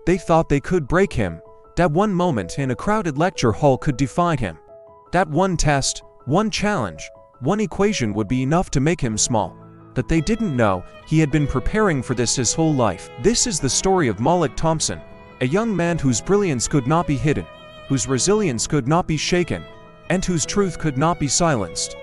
They thought they could break him. That one moment in a crowded lecture hall could define him. That one test, one challenge, one equation would be enough to make him small. But they didn't know he had been preparing for this his whole life. This is the story of Malik Thompson, a young man whose brilliance could not be hidden, whose resilience could not be shaken, and whose truth could not be silenced.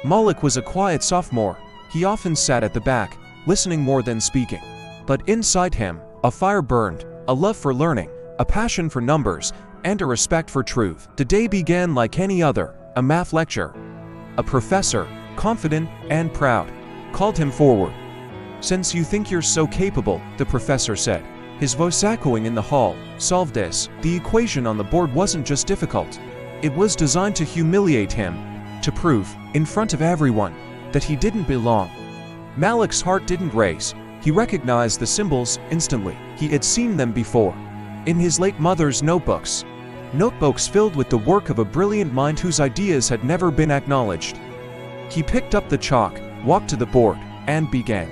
Malik was a quiet sophomore. He often sat at the back, listening more than speaking. But inside him, a fire burned, a love for learning, a passion for numbers, and a respect for truth. The day began like any other, a math lecture. A professor, confident and proud, called him forward. "Since you think you're so capable," the professor said, his voice echoing in the hall, "solve this." The equation on the board wasn't just difficult. It was designed to humiliate him, to prove, in front of everyone, that he didn't belong. Malik's heart didn't race. He recognized the symbols instantly. He had seen them before. In his late mother's notebooks. Notebooks filled with the work of a brilliant mind whose ideas had never been acknowledged. He picked up the chalk, walked to the board, and began.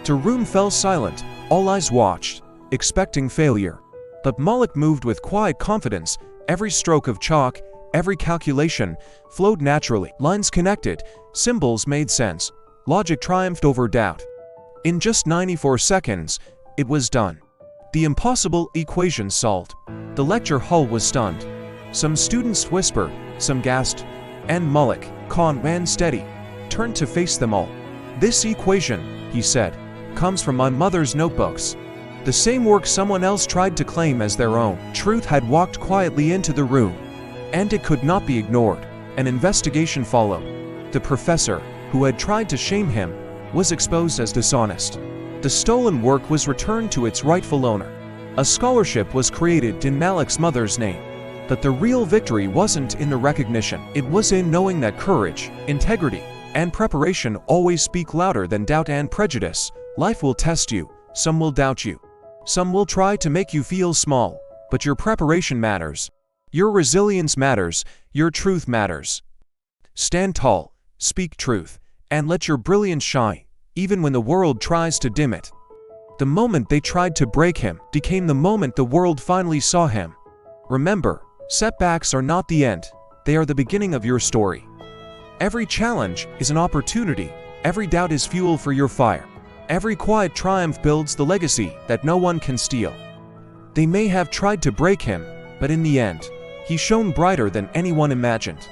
The room fell silent. All eyes watched, expecting failure. But Malik moved with quiet confidence. Every stroke of chalk, every calculation, flowed naturally. Lines connected, symbols made sense. Logic triumphed over doubt. In just 94 seconds, it was done. The impossible equation solved. The lecture hall was stunned. Some students whispered, some gasped, and Malik, calm and steady, turned to face them all. "This equation," he said, "comes from my mother's notebooks. The same work someone else tried to claim as their own." Truth had walked quietly into the room, and it could not be ignored. An investigation followed. The professor, who had tried to shame him, was exposed as dishonest. The stolen work was returned to its rightful owner. A scholarship was created in Malik's mother's name. But the real victory wasn't in the recognition. It was in knowing that courage, integrity, and preparation always speak louder than doubt and prejudice. Life will test you. Some will doubt you. Some will try to make you feel small. But your preparation matters. Your resilience matters. Your truth matters. Stand tall, speak truth, and let your brilliance shine, even when the world tries to dim it. The moment they tried to break him became the moment the world finally saw him. Remember, setbacks are not the end. They are the beginning of your story. Every challenge is an opportunity. Every doubt is fuel for your fire. Every quiet triumph builds the legacy that no one can steal. They may have tried to break him, but in the end, he shone brighter than anyone imagined.